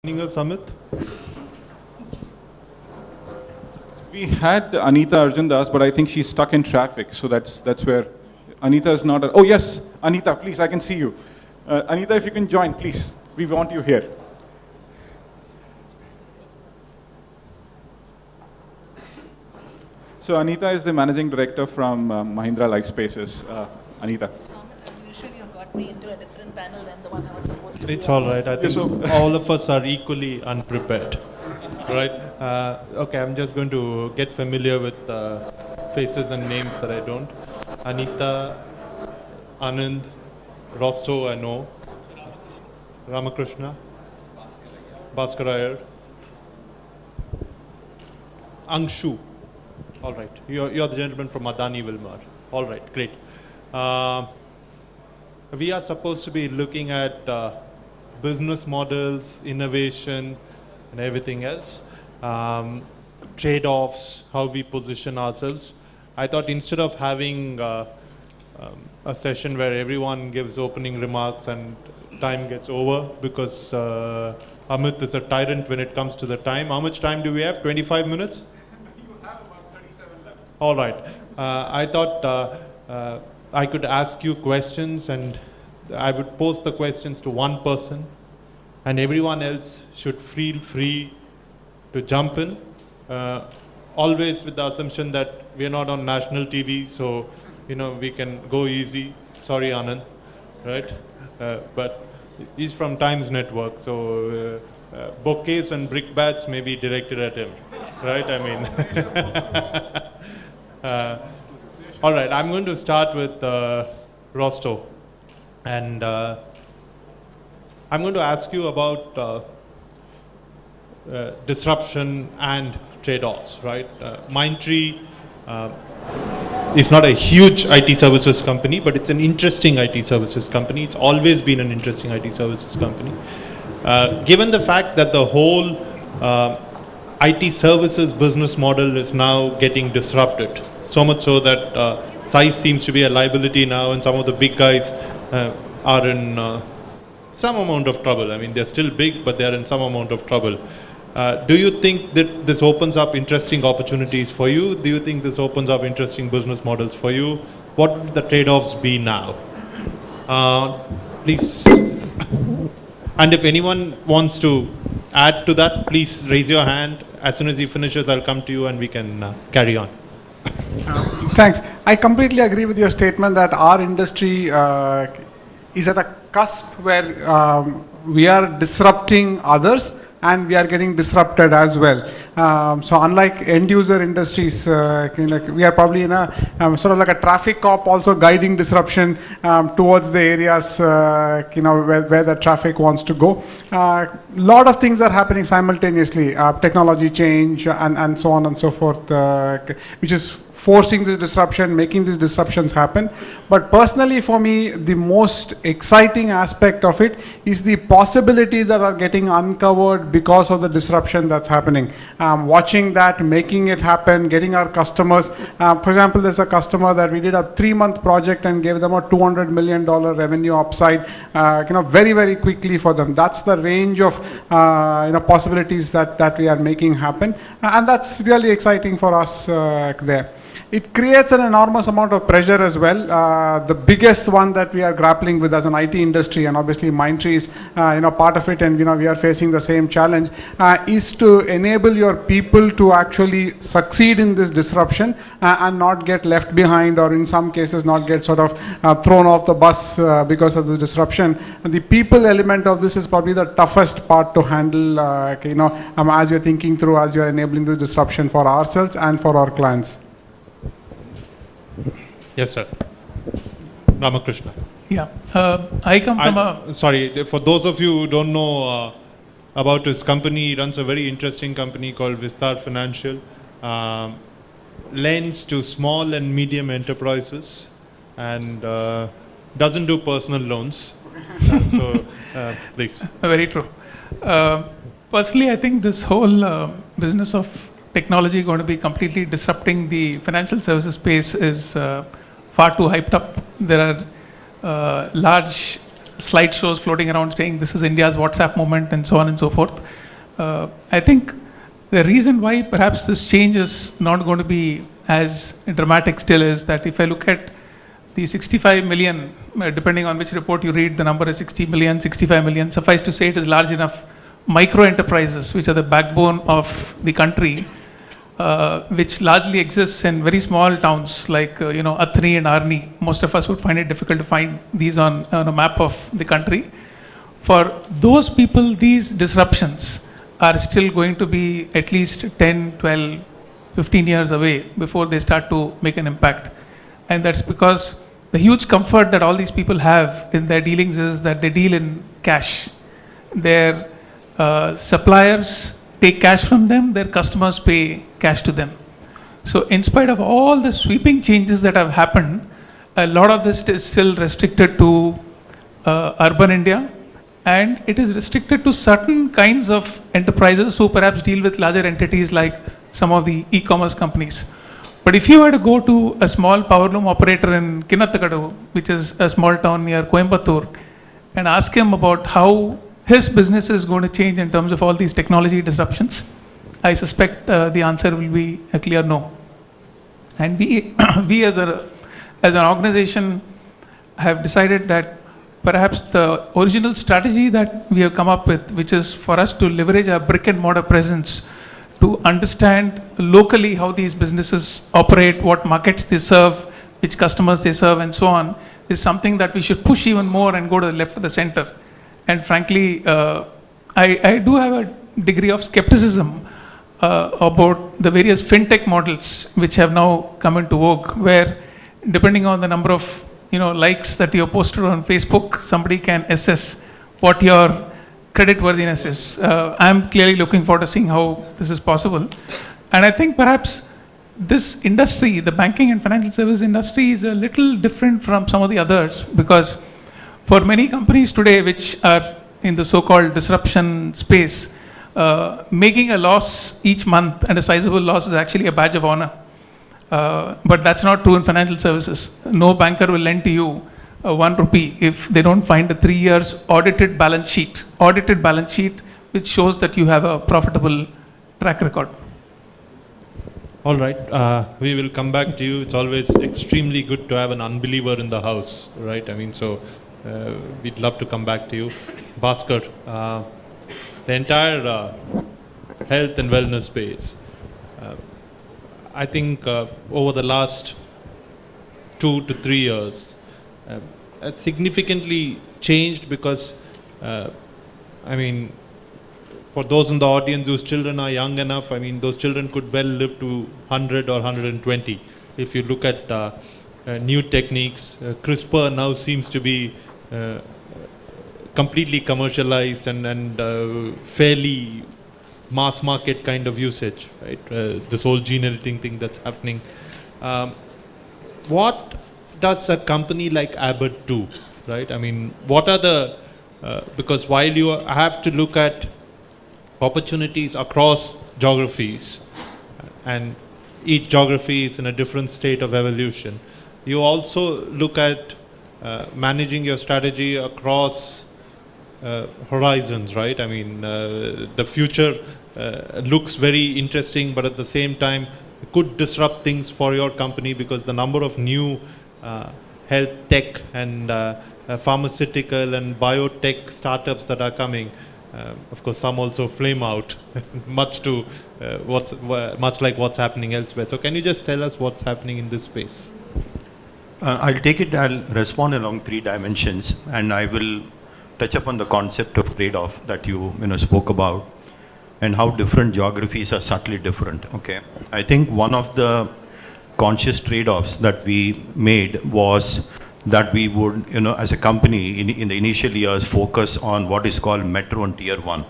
Joining us, Amit. We had Anita Arjundas, but I think she's stuck in traffic, so that's where Anita is not. Oh yes, Anita, please, I can see you. Anita, if you can join, please. We want you here. So Anita is the managing director from Mahindra Life Spaces. Anita. Usually you got me into a different panel than the one I was supposed to be It's on. all right. I think all of us are equally unprepared. Right? Okay, I'm just going to get familiar with faces and names that I don't. Anita, Anand, Rosto, I know. Ramakrishna, Bhaskar, Angshu. All right. You're the gentleman from Adani Wilmar. All right, great. We are supposed to be looking at business models, innovation, and everything else. Trade-offs, how we position ourselves. I thought instead of having a session where everyone gives opening remarks and time gets over, because Amit is a tyrant when it comes to the time. How much time do we have? 25 minutes? You have about 37 left. All right. I thought I could ask you questions, and I would pose the questions to one person, and everyone else should feel free to jump in, always with the assumption that we are not on national TV, so we can go easy. Sorry, Anand, right? But he's from Times Network, so bouquets and brickbats may be directed at him, right? I mean, all right. I'm going to start with Rosto, and I'm going to ask you about disruption and trade-offs, right? Mindtree is not a huge IT services company, but it's an interesting IT services company. It's always been an interesting IT services company. Given the fact that the whole IT services business model is now getting disrupted, so much so that size seems to be a liability now, and some of the big guys are in some amount of trouble. I mean, they're still big, but they're in some amount of trouble. Do you think that this opens up interesting opportunities for you? Do you think this opens up interesting business models for you? What would the trade-offs be now? Please. And if anyone wants to add to that, please raise your hand. As soon as he finishes, I'll come to you and we can carry on. Thanks. I completely agree with your statement that our industry is at a cusp where we are disrupting others and we are getting disrupted as well. So unlike end user industries, we are probably in a sort of like a traffic cop also guiding disruption towards the areas where the traffic wants to go. Lot of things are happening simultaneously, technology change and so on and so forth, which is forcing this disruption, making these disruptions happen. But personally for me, the most exciting aspect of it is the possibilities that are getting uncovered because of the disruption that's happening. Watching that, making it happen, getting our customers. For example, there's a customer that we did a 3-month project and gave them a $200 million revenue upside, very, very quickly for them. That's the range of possibilities that we are making happen. And that's really exciting for us there. It creates an enormous amount of pressure as well. The biggest one that we are grappling with as an IT industry, and obviously Mindtree is part of it, and we are facing the same challenge, is to enable your people to actually succeed in this disruption and not get left behind, or in some cases not get sort of thrown off the bus because of the disruption. And the people element of this is probably the toughest part to handle, as you're thinking through, as you're enabling this disruption for ourselves and for our clients. Yes, sir. Ramakrishna. Yeah, I come from Sorry, for those of you who don't know about his company, he runs a very interesting company called Vistar Financial. Lends to small and medium enterprises and doesn't do personal loans. So, please. Very true. Personally, I think this whole business of technology going to be completely disrupting the financial services space is far too hyped up. There are large slideshows floating around saying this is India's WhatsApp moment and so on and so forth. I think the reason why perhaps this change is not going to be as dramatic still is that if I look at the 65 million, depending on which report you read, the number is 60 million, 65 million, suffice to say it is large enough micro enterprises, which are the backbone of the country, which largely exists in very small towns like Athni and Arni. Most of us would find it difficult to find these on a map of the country. For those people, these disruptions are still going to be at least 10, 12, 15 years away before they start to make an impact. And that's because the huge comfort that all these people have in their dealings is that they deal in cash. Their suppliers take cash from them, their customers pay cash to them. So in spite of all the sweeping changes that have happened, a lot of this is still restricted to urban India, and it is restricted to certain kinds of enterprises who perhaps deal with larger entities like some of the e-commerce companies. But if you were to go to a small power loom operator in Kinattakadu, which is a small town near Coimbatore, and ask him about how his business is going to change in terms of all these technology disruptions, I suspect the answer will be a clear no. And we as an organization have decided that perhaps the original strategy that we have come up with, which is for us to leverage our brick and mortar presence to understand locally how these businesses operate, what markets they serve, which customers they serve, and so on, is something that we should push even more and go to the left of the center. And frankly, I do have a degree of skepticism about the various fintech models which have now come into vogue, where depending on the number of likes that you have posted on Facebook, somebody can assess what your credit worthiness is. I'm clearly looking forward to seeing how this is possible. And I think perhaps this industry, the banking and financial service industry, is a little different from some of the others, because for many companies today which are in the so-called disruption space, making a loss each month and a sizable loss is actually a badge of honor. But that's not true in financial services. No banker will lend to you 1 rupee if they don't find a 3 years audited balance sheet which shows that you have a profitable track record. All right, we will come back to you. It's always extremely good to have an unbeliever in the house, right? I mean, so we'd love to come back to you. Bhaskar, the entire health and wellness space, I think over the last 2 to 3 years, has significantly changed because, I mean, for those in the audience whose children are young enough, I mean, those children could well live to 100 or 120. If you look at new techniques, CRISPR now seems to be completely commercialized and fairly mass market kind of usage, right? This whole gene editing thing that's happening. What does a company like Abbott do, right? I mean, what are the, because while you have to look at opportunities across geographies, and each geography is in a different state of evolution, you also look at managing your strategy across horizons, right? I mean, the future looks very interesting, but at the same time could disrupt things for your company, because the number of new health tech and pharmaceutical and biotech startups that are coming, of course some also flame out, much like what's happening elsewhere. So can you just tell us what's happening in this space? I'll respond along 3 dimensions, and I will touch upon the concept of trade-off that you spoke about, and how different geographies are subtly different. Okay, I think one of the conscious trade-offs that we made was that we would, as a company in the initial years, focus on what is called metro and tier 1.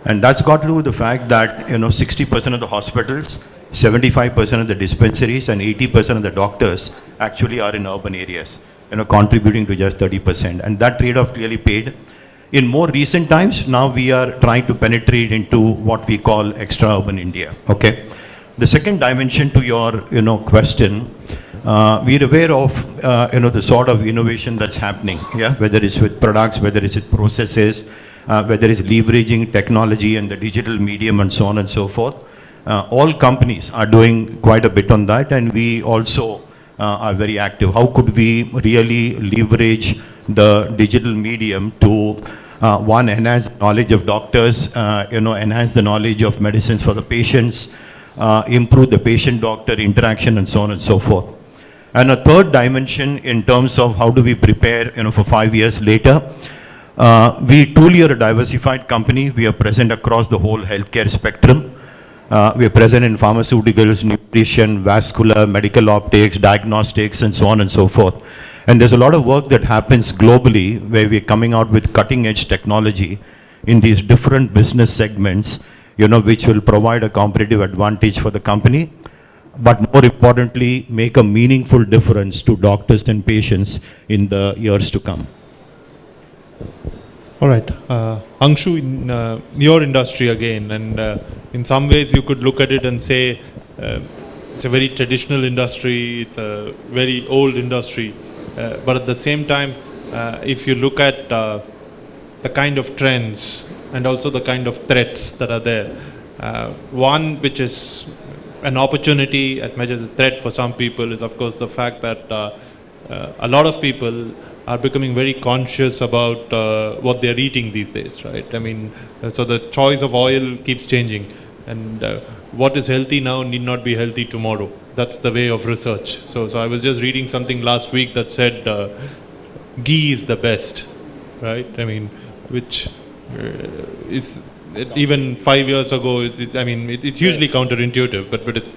And that's got to do with the fact that 60% of the hospitals, 75% of the dispensaries, and 80% of the doctors actually are in urban areas, contributing to just 30%. And that trade-off clearly paid. In more recent times, now we are trying to penetrate into what we call extra-urban India. Okay. The second dimension to your question we're aware of, the sort of innovation that's happening, yeah, whether it's with products, whether it's with processes, whether it's leveraging technology and the digital medium and so on and so forth. All companies are doing quite a bit on that, and we also are very active. How could we really leverage the digital medium to one, enhance the knowledge of doctors, enhance the knowledge of medicines for the patients, improve the patient-doctor interaction, and so on and so forth. And a third dimension in terms of how do we prepare, for 5 years later. We truly are a diversified company. We are present across the whole healthcare spectrum. We are present in pharmaceuticals, nutrition, vascular, medical optics, diagnostics, and so on and so forth. And there's a lot of work that happens globally where we're coming out with cutting-edge technology in these different business segments, which will provide a competitive advantage for the company, but more importantly, make a meaningful difference to doctors and patients in the years to come. All right. Angshu, in your industry again, and in some ways you could look at it and say it's a very traditional industry, it's a very old industry, but at the same time, if you look at the kind of trends and also the kind of threats that are there, one which is an opportunity as much as a threat for some people is of course the fact that a lot of people are becoming very conscious about what they're eating these days, right? I mean, so the choice of oil keeps changing, and what is healthy now need not be healthy tomorrow. That's the way of research. So I was just reading something last week that said ghee is the best, right? I mean, which is even 5 years ago, it's usually counterintuitive, but it's,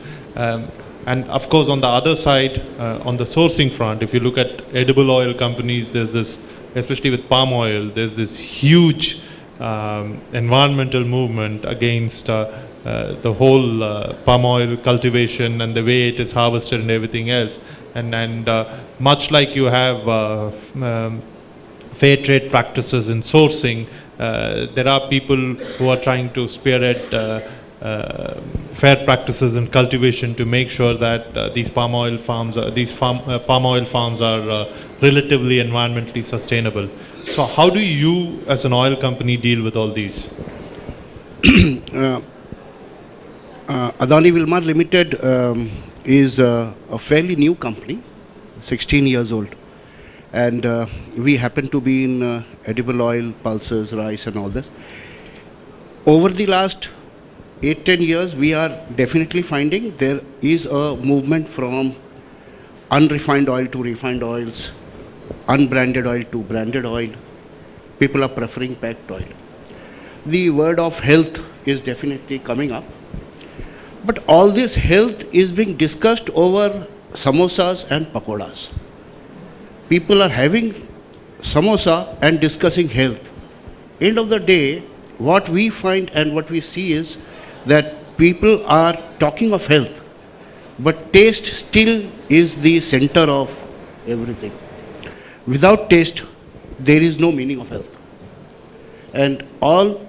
and of course on the other side, on the sourcing front, if you look at edible oil companies, there's this, especially with palm oil, there's this huge environmental movement against the whole palm oil cultivation and the way it is harvested and everything else. And much like you have fair trade practices in sourcing, there are people who are trying to spearhead fair practices in cultivation to make sure that these palm oil farms are relatively environmentally sustainable. So how do you as an oil company deal with all these? Adani Wilmar Limited is a fairly new company, 16 years old. And we happen to be in edible oil, pulses, rice and all this. Over the last 8-10 years, we are definitely finding there is a movement from unrefined oil to refined oils, unbranded oil to branded oil. People are preferring packed oil. The word of health is definitely coming up. But all this health is being discussed over samosas and pakoras. People are having samosa and discussing health. End of the day, what we find and what we see is that people are talking of health, but taste still is the center of everything. Without taste, there is no meaning of health. And all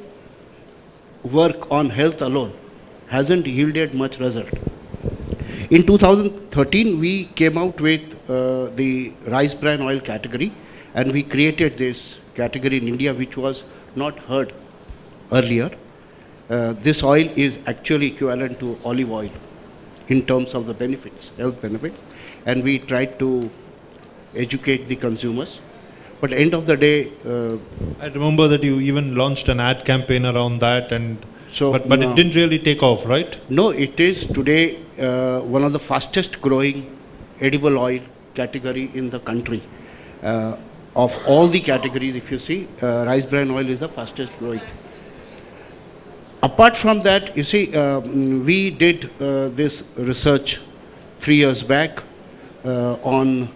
work on health alone hasn't yielded much result. In 2013, we came out with the rice bran oil category, and we created this category in India which was not heard earlier. This oil is actually equivalent to olive oil in terms of the benefits, health benefits, and we tried to educate the consumers. But end of the day, I remember that you even launched an ad campaign around that, and so but it didn't really take off, right? No, it is today one of the fastest growing edible oil category in the country. Of all the categories, if you see, rice bran oil is the fastest growing. Apart from that, you see, we did this research 3 years back on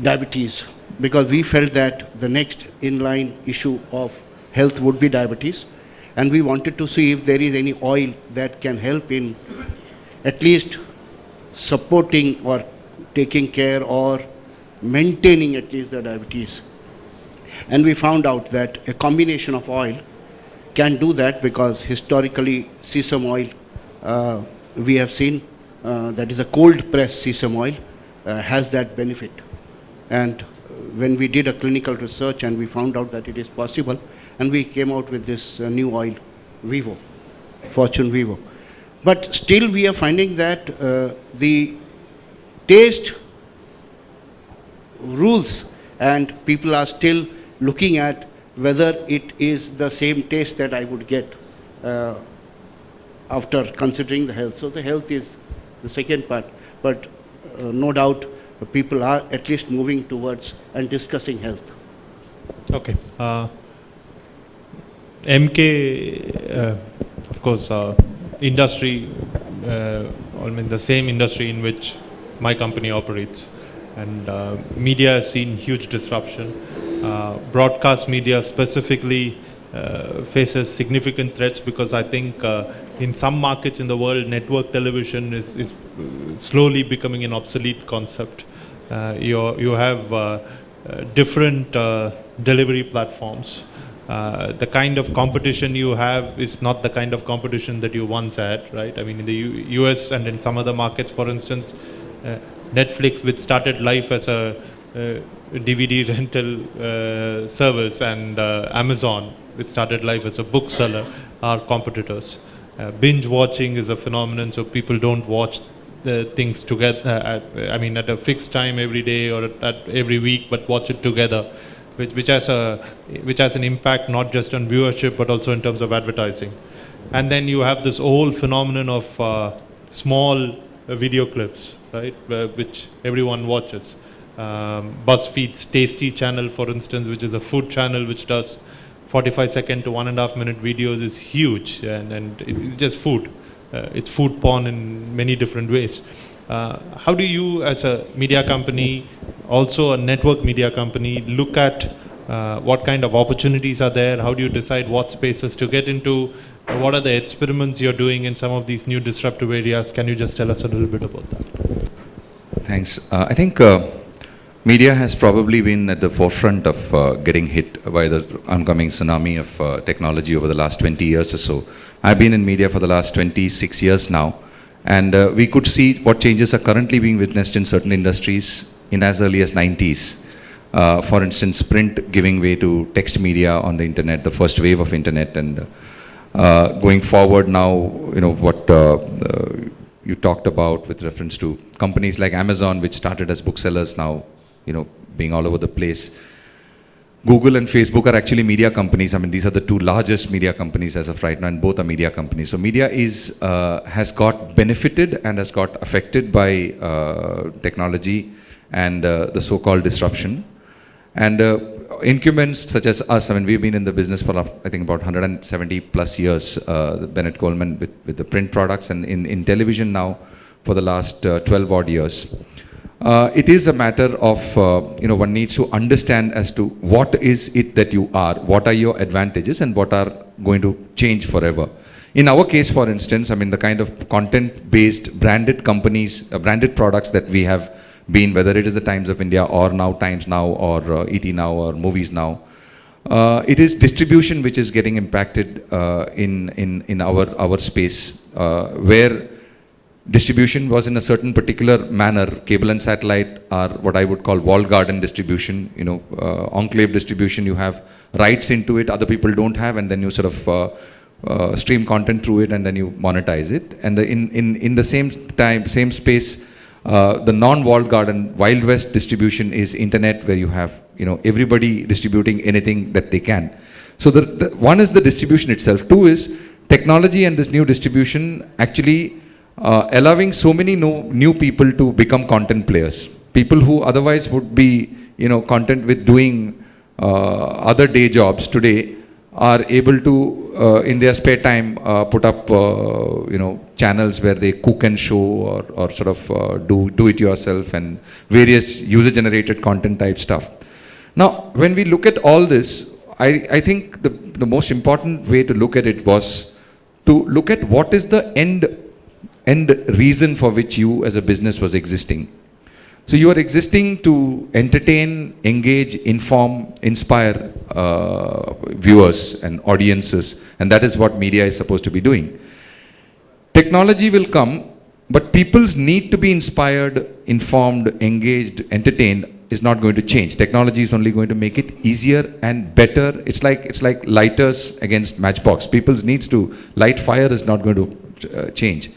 diabetes, because we felt that the next in-line issue of health would be diabetes, and we wanted to see if there is any oil that can help in at least supporting or taking care or maintaining at least the diabetes. And we found out that a combination of oil can do that, because historically sesame oil, we have seen that is a cold pressed sesame oil, has that benefit. And when we did a clinical research and we found out that it is possible, and we came out with this new oil, Vivo, Fortune Vivo. But still we are finding that the taste rules, and people are still looking at whether it is the same taste that I would get after considering the health. So the health is the second part, but no doubt people are at least moving towards and discussing health. Okay. MK, of course, industry, I mean the same industry in which my company operates, and media has seen huge disruption. Broadcast media specifically faces significant threats because I think in some markets in the world, network television is slowly becoming an obsolete concept. You have different delivery platforms. The kind of competition you have is not the kind of competition that you once had, right? I mean, in the US and in some other markets, for instance, Netflix, which started life as a DVD rental service, and Amazon, which started life as a bookseller, are competitors. Binge watching is a phenomenon, so people don't watch the things together, at a fixed time every day or at every week, but watch it together, which has an impact not just on viewership but also in terms of advertising. And then you have this whole phenomenon of small video clips, right, which everyone watches. BuzzFeed's Tasty channel, for instance, which is a food channel which does 45-second to 1.5-minute videos, is huge, and it's just food. It's food porn in many different ways. How do you, as a media company, also a network media company, look at what kind of opportunities are there? How do you decide what spaces to get into? What are the experiments you're doing in some of these new disruptive areas? Can you just tell us a little bit about that? Thanks. I think media has probably been at the forefront of getting hit by the oncoming tsunami of technology over the last 20 years or so. I've been in media for the last 26 years now, and we could see what changes are currently being witnessed in certain industries in as early as 90s. For instance, print giving way to text media on the internet, the first wave of internet, and going forward now, what you talked about with reference to companies like Amazon, which started as booksellers, now being all over the place. Google and Facebook are actually media companies. I mean, these are the two largest media companies as of right now, and both are media companies. So media has got benefited and has got affected by technology and the so-called disruption. And incumbents such as us, I mean, we've been in the business for, I think, about 170 plus years, Bennett Coleman with the print products, and in television now for the last 12 odd years. It is a matter of, one needs to understand as to what is it that you are, what are your advantages, and what are going to change forever. In our case, for instance, I mean, the kind of content-based branded companies, branded products that we have been, whether it is the Times of India or now Times Now or ET Now or Movies Now, it is distribution which is getting impacted in our space, where distribution was in a certain particular manner. Cable and satellite are what I would call walled garden distribution, enclave distribution. You have rights into it, other people don't have, and then you sort of stream content through it, and then you monetize it. And in the same space, the non-walled garden, Wild West distribution is internet, where you have everybody distributing anything that they can. So the one is the distribution itself. Two is technology and this new distribution actually allowing so many new people to become content players. People who otherwise would be content with doing other day jobs today are able to in their spare time put up channels where they cook and show, or sort of do it yourself, and various user generated content type stuff. Now when we look at all this, I think the most important way to look at it was to look at what is the end reason for which you as a business was existing. So you are existing to entertain, engage, inform, inspire viewers and audiences, and that is what media is supposed to be doing. Technology will come, but people's need to be inspired, informed, engaged, entertained is not going to change. Technology is only going to make it easier and better. It's like lighters against matchbox. People's needs to light fire is not going to change.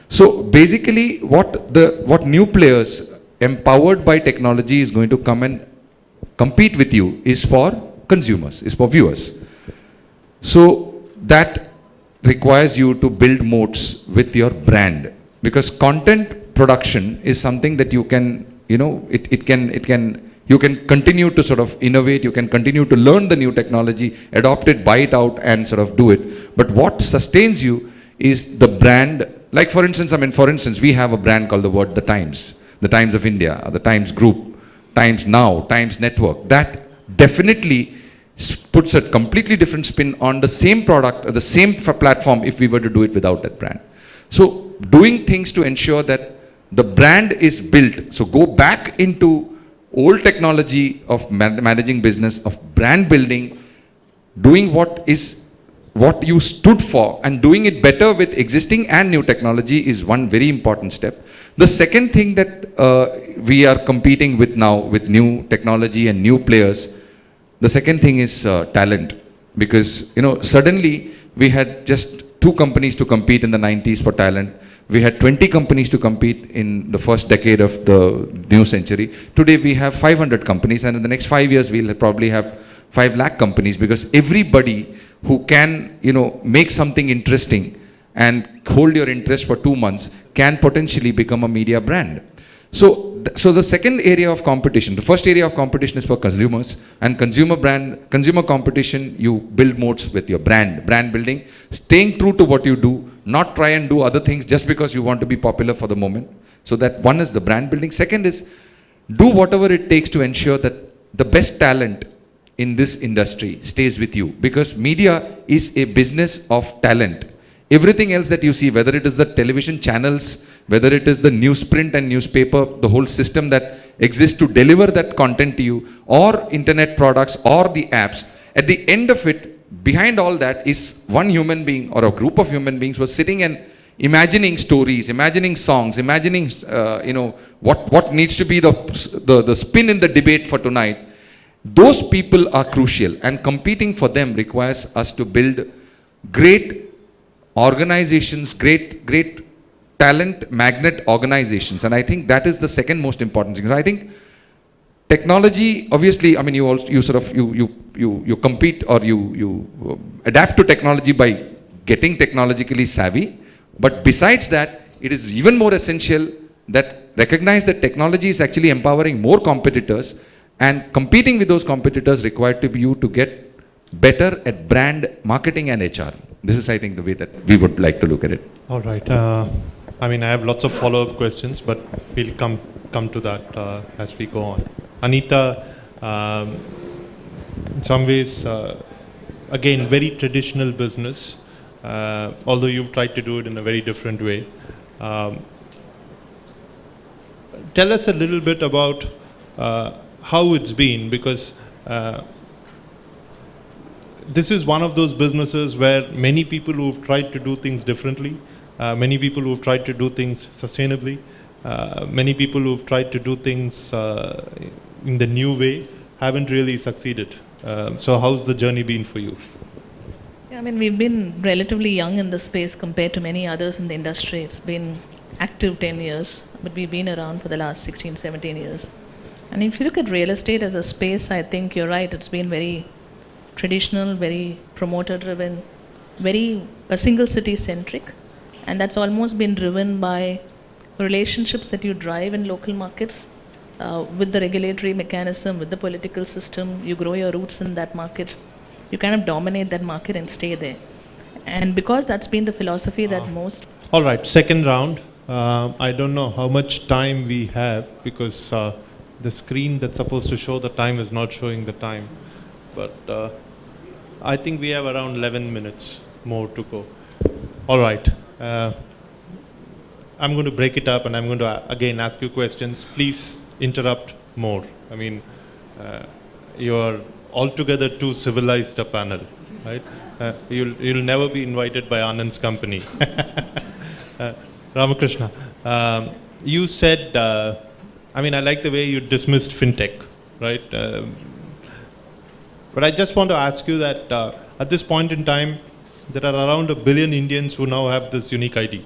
So basically, what new players empowered by technology is going to come and compete with you is for consumers, is for viewers. So that requires you to build moats with your brand, because content production is something that you can, you can continue to sort of innovate, you can continue to learn the new technology, adopt it, buy it out and sort of do it. But what sustains you is the brand. Like for instance, we have a brand called The Times of India, the Times Group, Times Now, Times Network. That definitely puts a completely different spin on the same product or the same platform if we were to do it without that brand. So doing things to ensure that the brand is built. So go back into old technology of managing business, of brand building, doing what you stood for and doing it better with existing and new technology is one very important step. The second thing that we are competing with now with new technology and new players, the second thing is talent. Because suddenly we had just 2 companies to compete in the 90s for talent. We had 20 companies to compete in the first decade of the new century. Today we have 500 companies, and in the next 5 years we'll probably have 5 lakh companies, because everybody who can make something interesting and hold your interest for 2 months can potentially become a media brand. So the second area of competition, the first area of competition is for consumers, and consumer competition, you build moats with your brand building, staying true to what you do, not try and do other things just because you want to be popular for the moment. So that one is the brand building. Second is do whatever it takes to ensure that the best talent in this industry stays with you, because media is a business of talent. Everything else that you see, whether it is the television channels, whether it is the newsprint and newspaper, the whole system that exists to deliver that content to you, or internet products or the apps, at the end of it, behind all that is one human being or a group of human beings who are sitting and imagining stories, imagining songs, imagining what needs to be the spin in the debate for tonight. Those people are crucial, and competing for them requires us to build great organizations, great talent magnet organizations. And I think that is the second most important thing. So I think technology, obviously, I mean, you compete or you adapt to technology by getting technologically savvy. But besides that, it is even more essential that recognize that technology is actually empowering more competitors, and competing with those competitors required to be you to get better at brand marketing and HR. This is, I think, the way that we would like to look at it. All right. I mean, I have lots of follow-up questions, but we'll come to that as we go on. Anita, in some ways, again, very traditional business, although you've tried to do it in a very different way. Tell us a little bit about how it's been, because this is one of those businesses where many people who've tried to do things differently, many people who've tried to do things sustainably, many people who've tried to do things in the new way haven't really succeeded. So how's the journey been for you? Yeah, I mean, we've been relatively young in this space compared to many others in the industry. It's been active 10 years, but we've been around for the last 16, 17 years. And if you look at real estate as a space, I think you're right. It's been very traditional, very promoter-driven, very a single city-centric. And that's almost been driven by relationships that you drive in local markets with the regulatory mechanism, with the political system. You grow your roots in that market. You kind of dominate that market and stay there. And because that's been the philosophy that most... All right, second round. I don't know how much time we have, because the screen that's supposed to show the time is not showing the time. But I think we have around 11 minutes more to go. All right. I'm going to break it up, and I'm going to again ask you questions. Please interrupt more. I mean, you're altogether too civilized a panel, right? You'll never be invited by Anand's company. Ramakrishna, you said, I mean, I like the way you dismissed fintech, right? But I just want to ask you that at this point in time, there are around 1 billion Indians who now have this unique ID,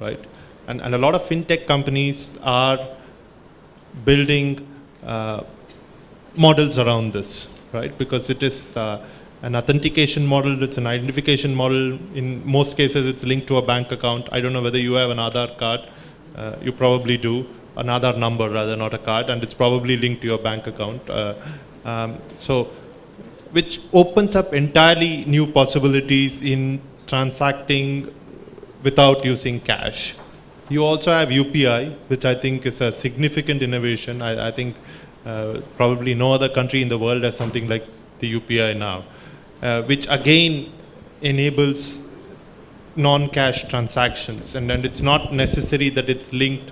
right? And a lot of fintech companies are building models around this, right? Because it is an authentication model, it's an identification model. In most cases, it's linked to a bank account. I don't know whether you have an Aadhaar card. You probably do. An Aadhaar number rather, not a card, and it's probably linked to your bank account. So, which opens up entirely new possibilities in transacting without using cash. You also have UPI, which I think is a significant innovation. I think probably no other country in the world has something like the UPI now, which again enables non-cash transactions, and it's not necessary that it's linked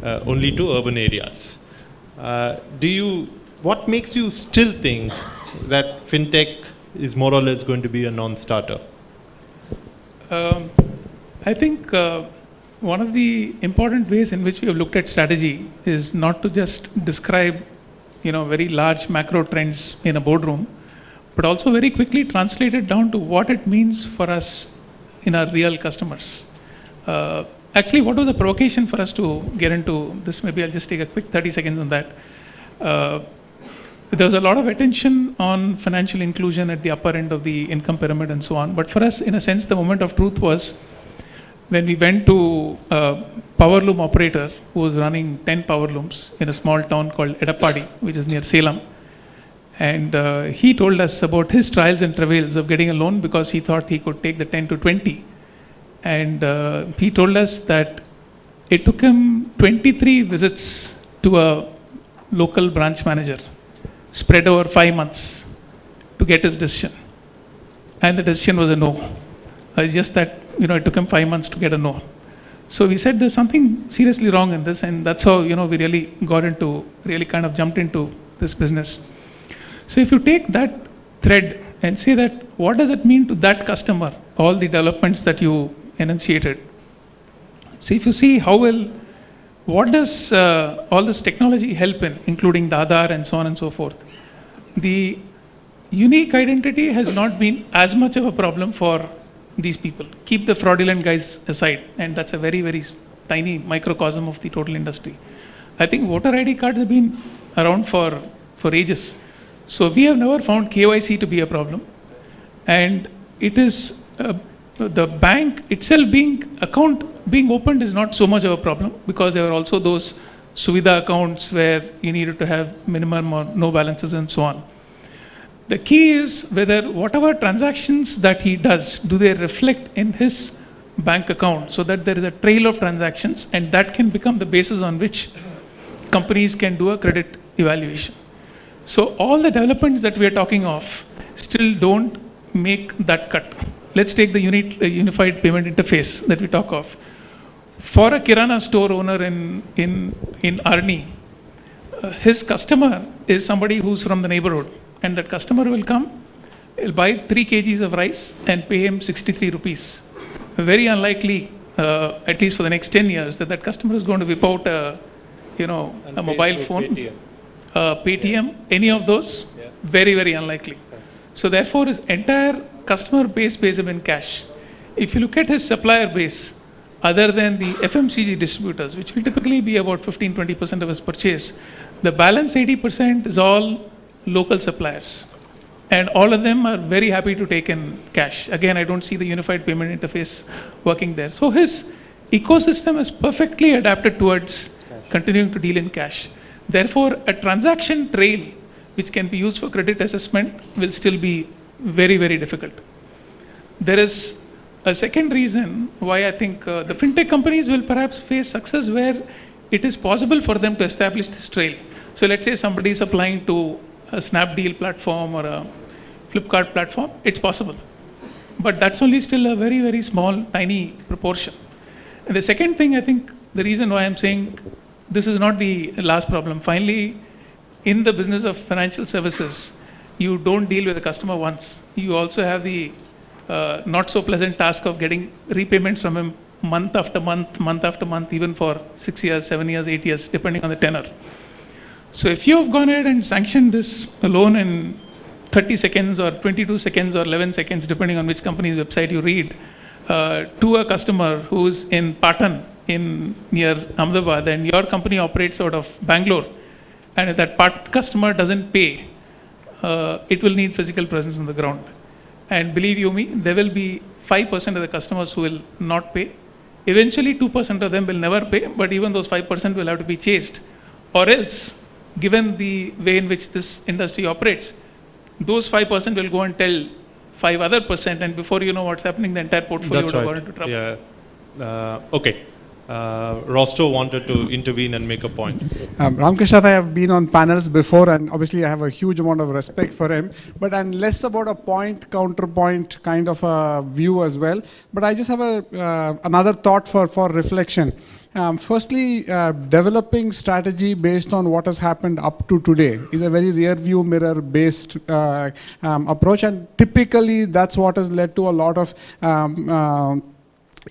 only to urban areas. What makes you still think that fintech is more or less going to be a non-starter? I think one of the important ways in which we have looked at strategy is not to just describe, very large macro trends in a boardroom, but also very quickly translate it down to what it means for us in our real customers. Actually, what was the provocation for us to get into this? Maybe I'll just take a quick 30 seconds on that. There was a lot of attention on financial inclusion at the upper end of the income pyramid and so on. But for us, in a sense, the moment of truth was when we went to a power loom operator who was running 10 power looms in a small town called Edappadi, which is near Salem. And he told us about his trials and travails of getting a loan because he thought he could take the 10 to 20. And he told us that it took him 23 visits to a local branch manager, spread over 5 months, to get his decision. And the decision was a no. It's just that, it took him 5 months to get a no. So we said there's something seriously wrong in this, and that's how, we really kind of jumped into this business. So if you take that thread and say that, what does it mean to that customer, all the developments that you enunciated? So if you see how well, what does all this technology help in, including the Aadhaar and so on and so forth? The unique identity has not been as much of a problem for these people. Keep the fraudulent guys aside, and that's a very, very tiny microcosm of the total industry. I think voter ID cards have been around for ages. So we have never found KYC to be a problem. And it is the bank itself account being opened is not so much of a problem, because there are also those Suvidha accounts where you needed to have minimum or no balances and so on. The key is whether whatever transactions that he does, do they reflect in his bank account, so that there is a trail of transactions, and that can become the basis on which companies can do a credit evaluation. So all the developments that we are talking of still don't make that cut. Let's take the unified payment interface that we talk of. For a Kirana store owner in Arni, his customer is somebody who's from the neighborhood, and that customer will come, he'll buy 3 kgs of rice and pay him 63 rupees. Very unlikely, at least for the next 10 years, that customer is going to whip out a mobile phone, Paytm, any of those. Very, very unlikely. So therefore, his entire customer base pays him in cash. If you look at his supplier base, other than the FMCG distributors, which will typically be about 15-20% of his purchase, the balance 80% is all local suppliers. And all of them are very happy to take in cash. Again, I don't see the unified payment interface working there. So his ecosystem is perfectly adapted towards continuing to deal in cash. Therefore, a transaction trail which can be used for credit assessment will still be very, very difficult. There is a second reason why I think the fintech companies will perhaps face success where it is possible for them to establish this trail. So let's say somebody is applying to a Snapdeal platform or a Flipkart platform, it's possible. But that's only still a very, very small, tiny proportion. And the second thing, I think the reason why I'm saying this is not the last problem. Finally, in the business of financial services, you don't deal with the customer once. You also have the not so pleasant task of getting repayments from him month after month, even for 6 years, 7 years, 8 years, depending on the tenor. So if you have gone ahead and sanctioned this loan in 30 seconds or 22 seconds or 11 seconds, depending on which company's website you read, to a customer who's in Patan in near Ahmedabad, and your company operates out of Bangalore, and if that customer doesn't pay, it will need physical presence on the ground. And believe you me, there will be 5% of the customers who will not pay. Eventually 2% of them will never pay, but even those 5% will have to be chased. Or else, given the way in which this industry operates, those 5% will go and tell 5 other percent, and before you know what's happening, the entire portfolio That's would have right. gone into trouble. Yeah. Okay. Rosto wanted to intervene and make a point. Ramkrishna and I have been on panels before, and obviously I have a huge amount of respect for him, but I'm less about a point, counterpoint kind of a view as well. But I just have another thought for reflection. Firstly, developing strategy based on what has happened up to today is a very rear view mirror based approach, and typically that's what has led to a lot of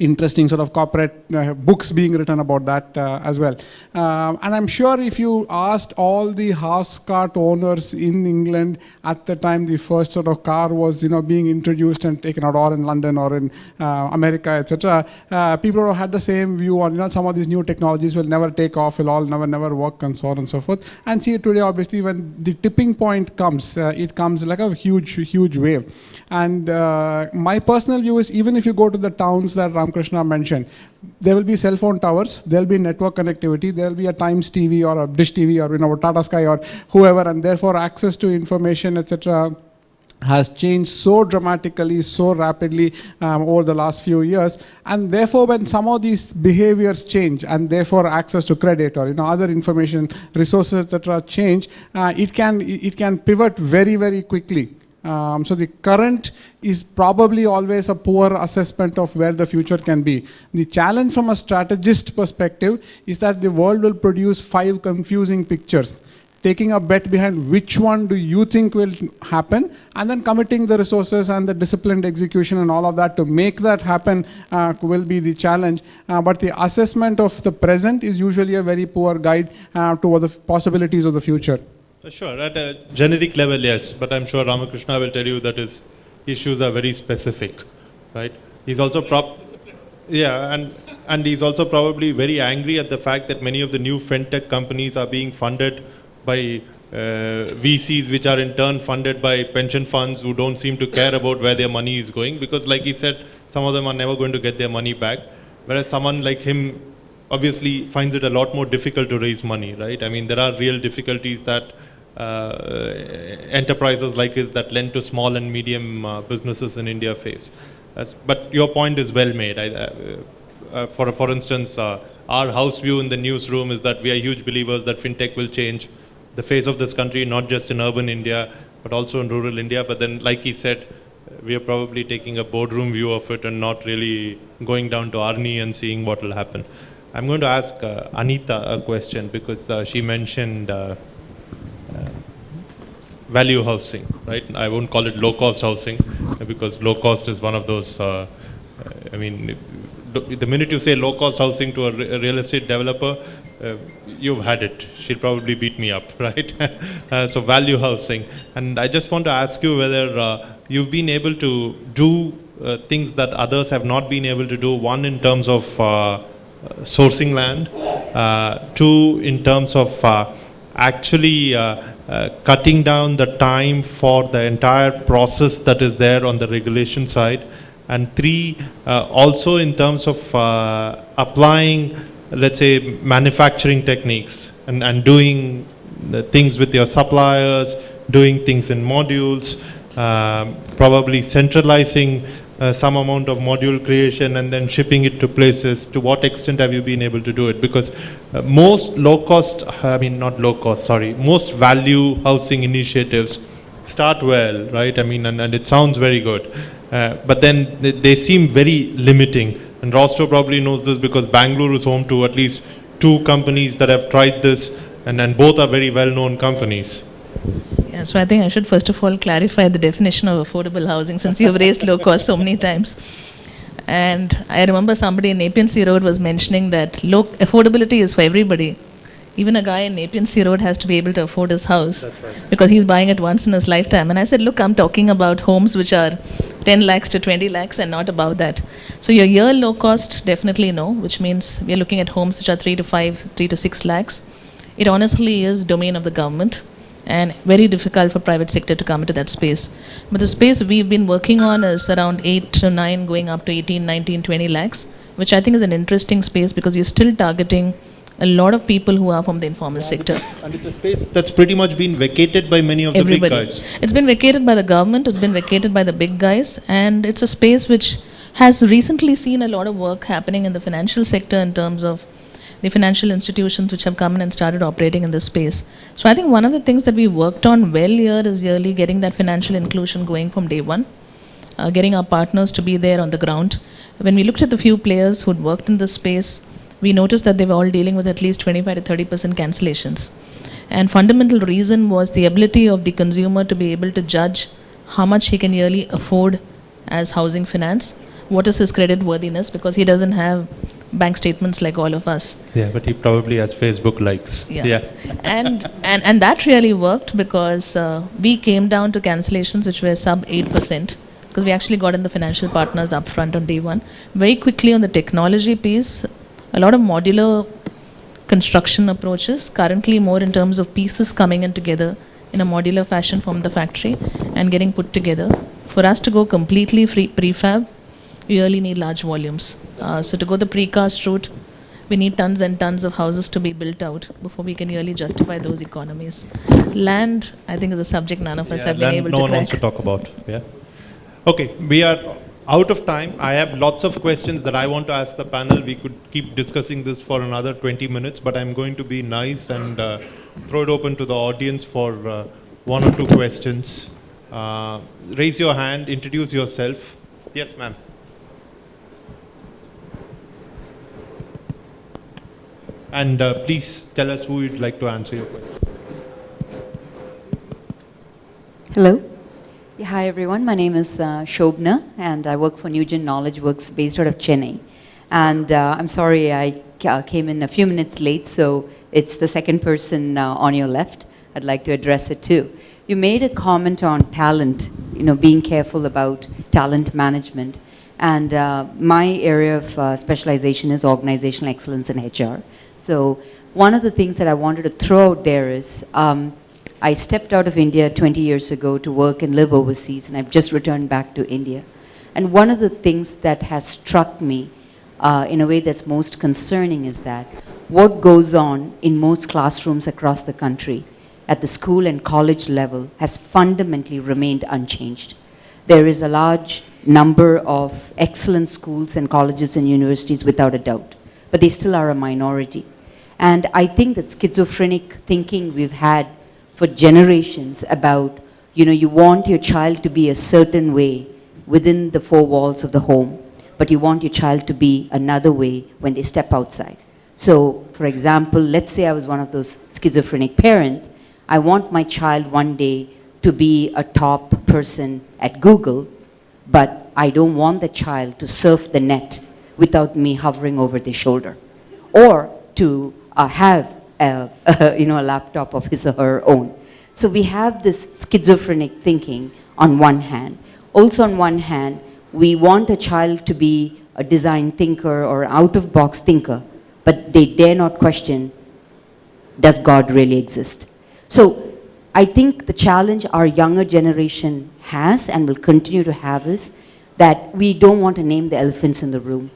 interesting sort of corporate books being written about that as well. And I'm sure if you asked all the horse cart owners in England at the time the first sort of car was being introduced and taken out, or in London or in America, etc., people have had the same view on some of these new technologies will never take off, will all never work, and so on and so forth. And see today, obviously, when the tipping point comes, it comes like a huge wave. And my personal view is, even if you go to the towns that Ramkrishna mentioned, there will be cell phone towers, there will be network connectivity, there will be a Times TV or a Dish TV or Tata Sky or whoever, and therefore access to information, etc., has changed so dramatically, so rapidly over the last few years. And therefore, when some of these behaviors change, and therefore access to credit or other information resources, etc., change, it can pivot very quickly. So the current is probably always a poor assessment of where the future can be. The challenge from a strategist perspective is that the world will produce 5 confusing pictures. Taking a bet behind which one do you think will happen, and then committing the resources and the disciplined execution and all of that to make that happen will be the challenge. But the assessment of the present is usually a very poor guide to what the possibilities of the future. Sure, at a generic level, yes, but I'm sure Ramakrishna will tell you that his issues are very specific, right? He's also and he's also probably very angry at the fact that many of the new fintech companies are being funded by VCs, which are in turn funded by pension funds who don't seem to care about where their money is going, because like he said, some of them are never going to get their money back, whereas someone like him obviously finds it a lot more difficult to raise money, right? I mean, there are real difficulties that enterprises like his that lend to small and medium businesses in India face. But your point is well made. For instance, our house view in the newsroom is that we are huge believers that fintech will change the face of this country, not just in urban India, but also in rural India. But then, like he said, we are probably taking a boardroom view of it and not really going down to Arni and seeing what will happen. I'm going to ask Anita a question, because she mentioned value housing, right? I won't call it low-cost housing, because low-cost is one of those, I mean, the minute you say low-cost housing to a real estate developer, you've had it. She'll probably beat me up, right? So value housing. And I just want to ask you whether you've been able to do things that others have not been able to do. One, in terms of sourcing land. 2, in terms of actually cutting down the time for the entire process that is there on the regulation side. And 3, also in terms of applying, let's say, manufacturing techniques and doing the things with your suppliers, doing things in modules, probably centralizing some amount of module creation and then shipping it to places. To what extent have you been able to do it? Because most most value housing initiatives start well, right? I mean, and it sounds very good. But then they seem very limiting. And Rosto probably knows this, because Bangalore is home to at least 2 companies that have tried this, and both are very well-known companies. Yeah, so I think I should first of all clarify the definition of affordable housing, since you've raised low cost so many times. And I remember somebody in Nepean Sea Road was mentioning that low affordability is for everybody. Even a guy in Nepean Sea Road has to be able to afford his house because he's buying it once in his lifetime. And I said, look, I'm talking about homes which are 10 lakhs to 20 lakhs and not about that. So your year low cost, definitely no, which means we're looking at homes which are 3 to 6 lakhs. It honestly is domain of the government and very difficult for private sector to come into that space. But the space we've been working on is around 8 to 9 going up to 18, 19, 20 lakhs, which I think is an interesting space because you're still targeting a lot of people who are from the informal sector. And it's a space that's pretty much been vacated by many of the big guys. It's been vacated by the government, it's been vacated by the big guys, and it's a space which has recently seen a lot of work happening in the financial sector in terms of the financial institutions which have come in and started operating in this space. So I think one of the things that we worked on well here is really getting that financial inclusion going from day one, getting our partners to be there on the ground. When we looked at the few players who'd worked in this space, we noticed that they were all dealing with at least 25 to 30% cancellations. And fundamental reason was the ability of the consumer to be able to judge how much he can really afford as housing finance, what is his credit worthiness, because he doesn't have bank statements like all of us. Yeah, but he probably has Facebook likes. Yeah. And that really worked because we came down to cancellations which were sub 8%, because we actually got in the financial partners upfront on day one. Very quickly on the technology piece, a lot of modular construction approaches, currently more in terms of pieces coming in together in a modular fashion from the factory and getting put together. For us to go completely prefab, we really need large volumes. So to go the precast route, we need tons and tons of houses to be built out before we can really justify those economies. Land, I think, is a subject none of us have been able to crack. No one wants to talk about. Yeah. Okay, we are out of time. I have lots of questions that I want to ask the panel. We could keep discussing this for another 20 minutes, but I'm going to be nice and throw it open to the audience for 1 or 2 questions. Raise your hand, introduce yourself. Yes, ma'am. And please tell us who you'd like to answer your question. Hello. Yeah, hi everyone, my name is Shobna and I work for Newgen Knowledge Works based out of Chennai. And I'm sorry I came in a few minutes late, so it's the second person on your left. I'd like to address it too. You made a comment on talent, being careful about talent management. And my area of specialization is organizational excellence in HR. So one of the things that I wanted to throw out there is, I stepped out of India 20 years ago to work and live overseas, and I've just returned back to India. And one of the things that has struck me in a way that's most concerning is that what goes on in most classrooms across the country at the school and college level has fundamentally remained unchanged. There is a large number of excellent schools and colleges and universities without a doubt, but they still are a minority. And I think that schizophrenic thinking we've had for generations about, you want your child to be a certain way within the 4 walls of the home, but you want your child to be another way when they step outside. So, for example, let's say I was one of those schizophrenic parents. I want my child one day to be a top person at Google, but I don't want the child to surf the net without me hovering over their shoulder, or to have a laptop of his or her own. So we have this schizophrenic thinking on one hand. Also on one hand, we want a child to be a design thinker or out-of-box thinker, but they dare not question, does God really exist? So I think the challenge our younger generation has and will continue to have is that we don't want to name the elephants in the room.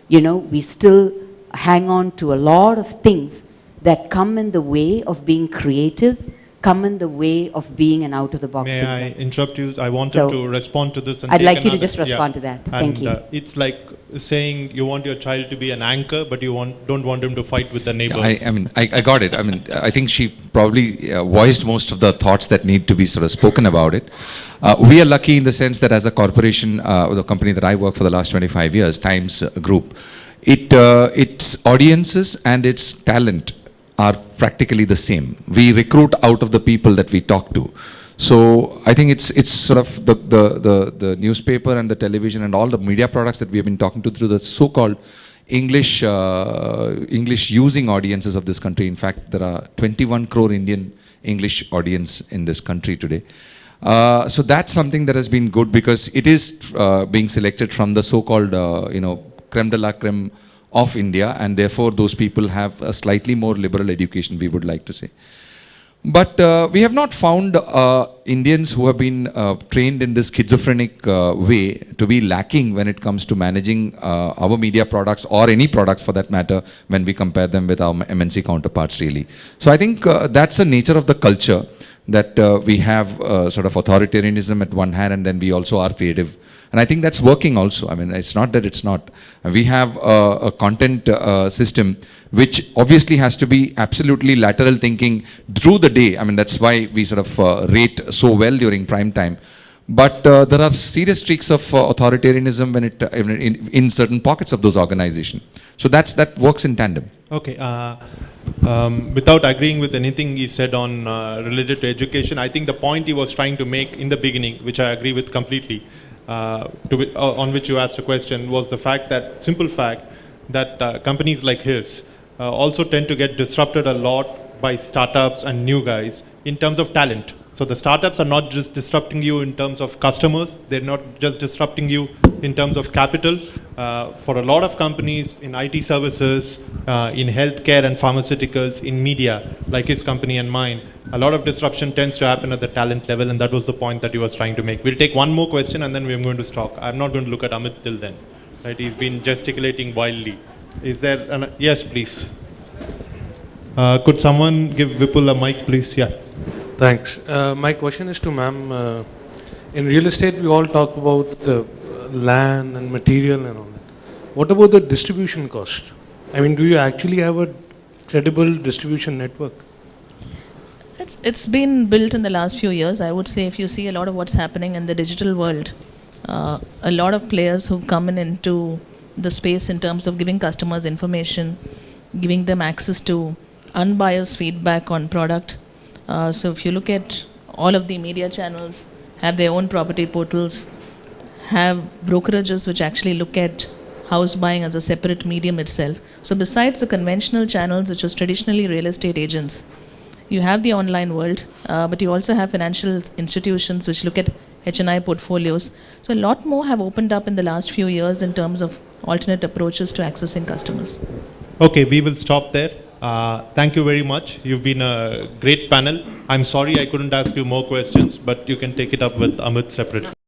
We still hang on to a lot of things that come in the way of being creative, come in the way of being an out-of-the-box thinker. May I interrupt you? I wanted to respond to this. And I'd like you to just respond to that. Thank you. It's like saying you want your child to be an anchor, but you don't want him to fight with the neighbors. I got it. I think she probably voiced most of the thoughts that need to be sort of spoken about it. We are lucky in the sense that as a corporation, the company that I work for the last 25 years, Times Group, its audiences and its talent are practically the same. We recruit out of the people that we talk to. So I think it's sort of the newspaper and the television and all the media products that we have been talking to through the so-called English using audiences of this country. In fact, there are 21 crore Indian English audience in this country today. So that's something that has been good because it is being selected from the so-called creme de la creme of India, and therefore those people have a slightly more liberal education, we would like to say. But we have not found Indians who have been trained in this schizophrenic way to be lacking when it comes to managing our media products or any products for that matter when we compare them with our MNC counterparts really. So I think that's the nature of the culture, that we have sort of authoritarianism at one hand and then we also are creative. And I think that's working also. I mean, it's not that it's not. We have a content system which obviously has to be absolutely lateral thinking through the day. I mean, that's why we sort of rate so well during prime time. But there are serious streaks of authoritarianism when in certain pockets of those organizations. So that works in tandem. Okay. Without agreeing with anything he said on related to education, I think the point he was trying to make in the beginning, which I agree with completely, on which you asked a question, was the simple fact that companies like his also tend to get disrupted a lot by startups and new guys in terms of talent. So the startups are not just disrupting you in terms of customers, they're not just disrupting you in terms of capital. For a lot of companies in IT services, in healthcare and pharmaceuticals, in media, like his company and mine, a lot of disruption tends to happen at the talent level, and that was the point that he was trying to make. We'll take one more question and then we're going to stop. I'm not going to look at Amit till then. Right? He's been gesticulating wildly. Is there yes, please. Could someone give Vipul a mic, please? Yeah. Thanks. My question is to ma'am. In real estate, we all talk about the land and material and all that. What about the distribution cost? I mean, do you actually have a credible distribution network? It's been built in the last few years. I would say if you see a lot of what's happening in the digital world, a lot of players who've come into the space in terms of giving customers information, giving them access to unbiased feedback on product. So if you look at all of the media channels, have their own property portals, have brokerages which actually look at house buying as a separate medium itself. So besides the conventional channels, which was traditionally real estate agents, you have the online world, but you also have financial institutions which look at H&I portfolios. So a lot more have opened up in the last few years in terms of alternate approaches to accessing customers. Okay, we will stop there. Thank you very much. You've been a great panel. I'm sorry I couldn't ask you more questions, but you can take it up with Amit separately.